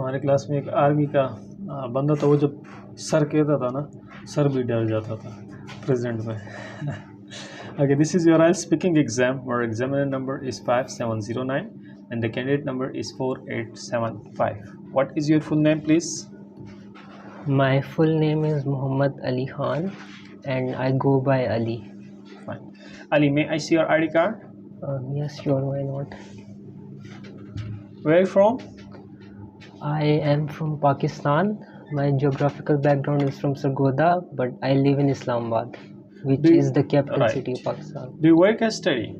हमारे क्लास में एक आर्मी का बंदा था, वो जब सर कहता था ना, सर भी डर जाता था प्रेजेंट में. Okay, this is your IELTS speaking exam, where examiner number is 5709 and the candidate number is 4875. What is your full name, please? My full name is Muhammad Ali Khan and I go by Ali. Fine. Ali, may I see your ID card? Yes, sure, why not? Where are you from? I am from Pakistan. My geographical background is from Sargodha, but I live in Islamabad, which is the capital city of Pakistan. Do you work or study?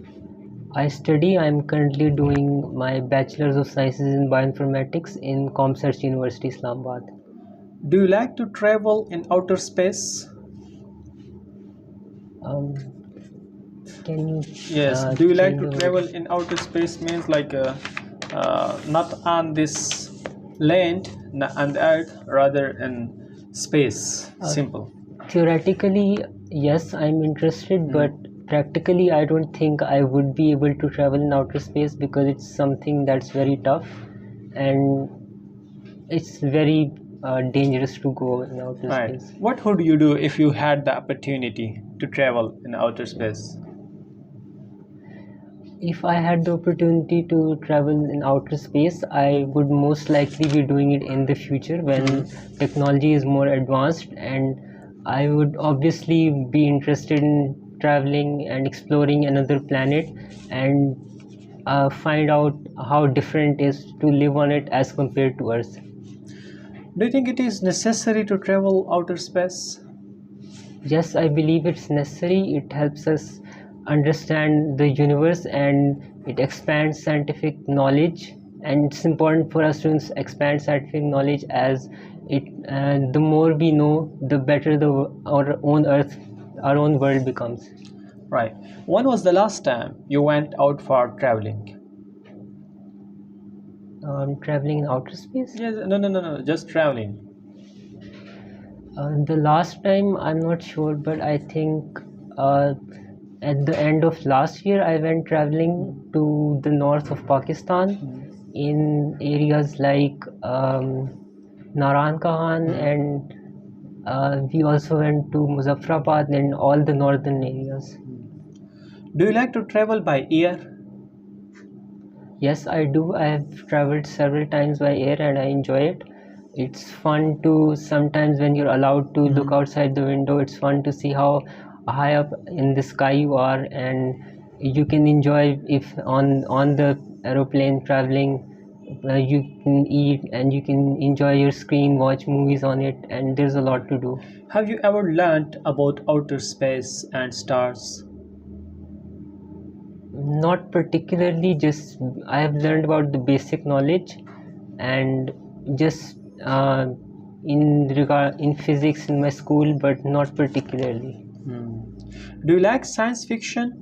I study. I am currently doing my Bachelor's of Sciences in Bioinformatics in ComSearch University, Islamabad. Do you like to travel in outer space? Can you? Yes. Do you like to travel in outer space? Means like not on this land, not on the earth, rather in space. Simple. Theoretically, yes, I'm interested, but practically, I don't think I would be able to travel in outer space because it's something that's very tough and it's very dangerous to go in outer space. What would you do if you had the opportunity to travel in outer space? If I had the opportunity to travel in outer space, I would most likely be doing it in the future when technology is more advanced, and I would obviously be interested in traveling and exploring another planet and find out how different it is to live on it as compared to Earth. Do you think it is necessary to travel outer space? Yes, I believe it's necessary. It helps us understand the universe and it expands scientific knowledge, and it's important for us to expand scientific knowledge as it the more we know, the better our own earth, our own world becomes. Right. When was the last time you went out for traveling? Traveling in outer space? Yes, no, just traveling. The last time, I'm not sure, but I think at the end of last year I went traveling to the north of Pakistan in areas like Naran Khan, and we also went to Muzaffarabad and all the northern areas. Do you like to travel by air? Yes, I do. I have traveled several times by air and I enjoy it. It's fun to sometimes when you're allowed to look outside the window, it's fun to see how high up in the sky you are, and you can enjoy if on the aeroplane traveling, you can eat and you can enjoy your screen, watch movies on it, and there's a lot to do. Have you ever learned about outer space and stars? Not particularly, just I have learned about the basic knowledge and just in physics in my school, but not particularly. Do you like science fiction,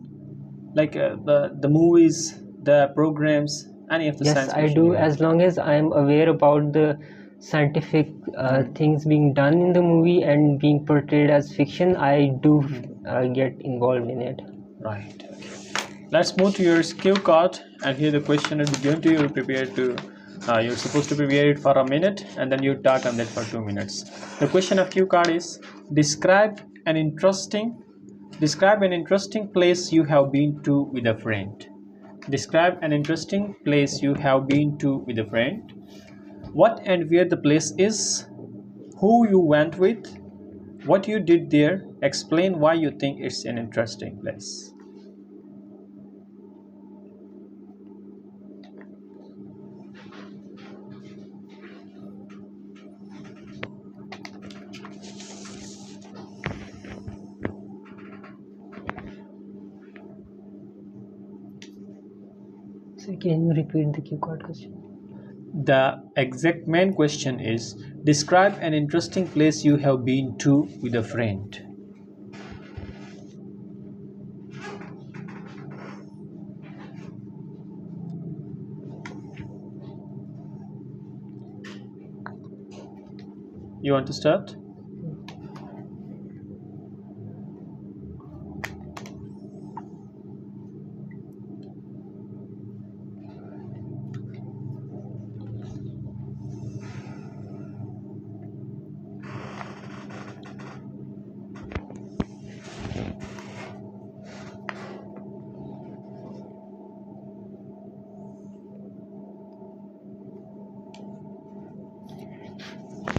like the movies, the programs, any of the science fiction? Yes, I do, as long as I'm aware about the scientific things being done in the movie and being portrayed as fiction. I do get involved in it. Right. Okay. Let's move to your cue card, and here the question will be given to you. You're prepared to. You're supposed to prepare it for a minute, and then you talk on that for 2 minutes. The question of cue card is: describe an interesting place you have been to with a friend. Describe an interesting place you have been to with a friend. What and where the place is, who you went with, what you did there. Explain why you think it's an interesting place. So can you repeat the cue card question? The exact main question is: describe an interesting place you have been to with a friend. You want to start?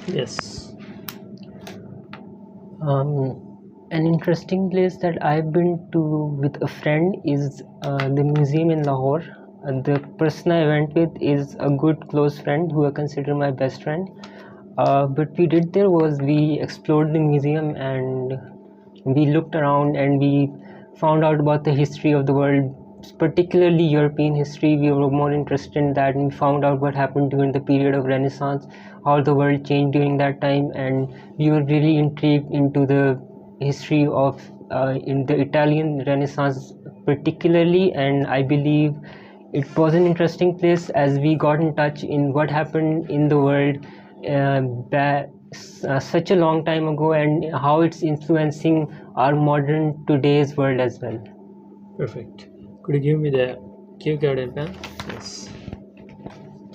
Yes. An interesting place that I've been to with a friend is the museum in Lahore. The person I went with is a good close friend who I consider my best friend. What we did there was we explored the museum and we looked around and we found out about the history of the world, particularly European history. We were more interested in that, and we found out what happened during the period of Renaissance, how the world changed during that time, and we were really intrigued into the history of in the Italian Renaissance particularly. And I believe it was an interesting place as we got in touch in what happened in the world such a long time ago and how it's influencing our modern today's world as well. Perfect. Could you give me the cue card and pen? Yes.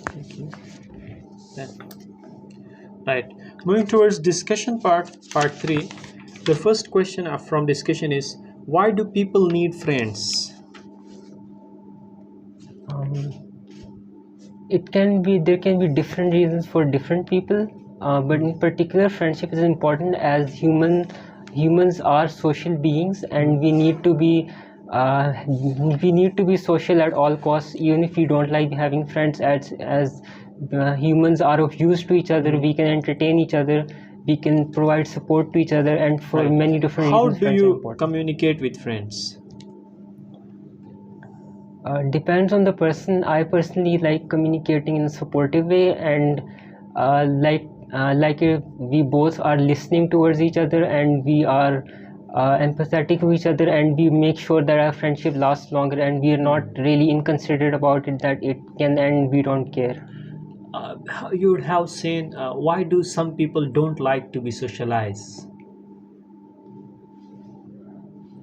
Thank you. Pen. Right. Moving towards discussion part 3. The first question from discussion is, why do people need friends? There can be different reasons for different people, but in particular friendship is important as humans are social beings, and we need to be social at all costs. Even if we don't like having friends, as humans are of use to each other, we can entertain each other, we can provide support to each other, and for Right. many different How reasons do friends are you important. communicate with friends? Depends on the person. I personally like communicating in a supportive way, and like if we both are listening towards each other and we are empathetic to each other, and we make sure that our friendship lasts longer, and we are not really inconsiderate about it, that it can end, we don't care. You would have seen, why do some people don't like to be socialized?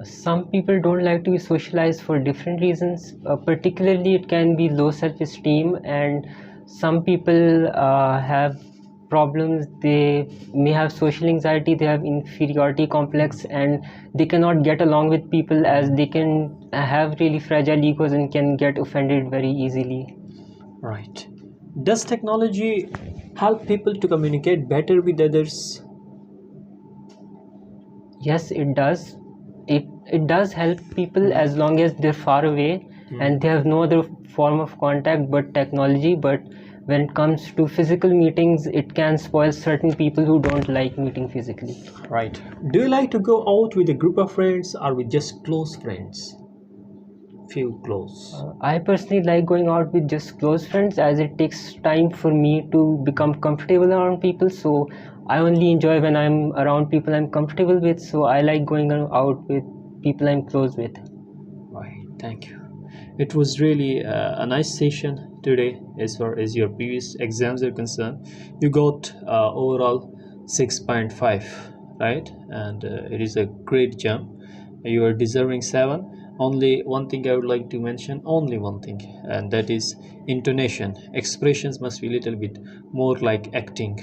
Some people don't like to be socialized for different reasons. Particularly, it can be low self-esteem, and some people have problems. They may have social anxiety, they have inferiority complex, and they cannot get along with people as they can have really fragile egos and can get offended very easily. Right. Does technology help people to communicate better with others? Yes, it does. It does help people as long as they're far away and they have no other form of contact but technology. But when it comes to physical meetings, it can spoil certain people who don't like meeting physically. Right. Do you like to go out with a group of friends or with just close friends? Few close. I personally like going out with just close friends as it takes time for me to become comfortable around people. So I only enjoy when I'm around people I'm comfortable with. So I like going out with people I'm close with. Right. Thank you. It was really a nice session today as far as your previous exams are concerned. You got overall 6.5, right? And it is a great jump. You are deserving 7. Only one thing I would like to mention, only one thing, and that is intonation. Expressions must be a little bit more like acting.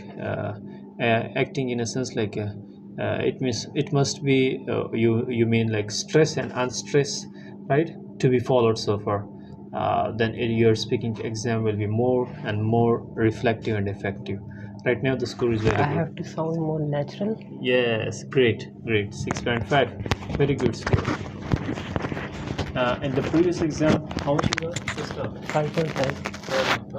Acting in a sense like it must be you mean like stress and unstress, right, to be followed so far. Then your speaking exam will be more and more reflective and effective. Right now the score is very I good. have to sound more natural. Yes, great 6.5, very good score. In the previous exam, how much you got? Just 5.5.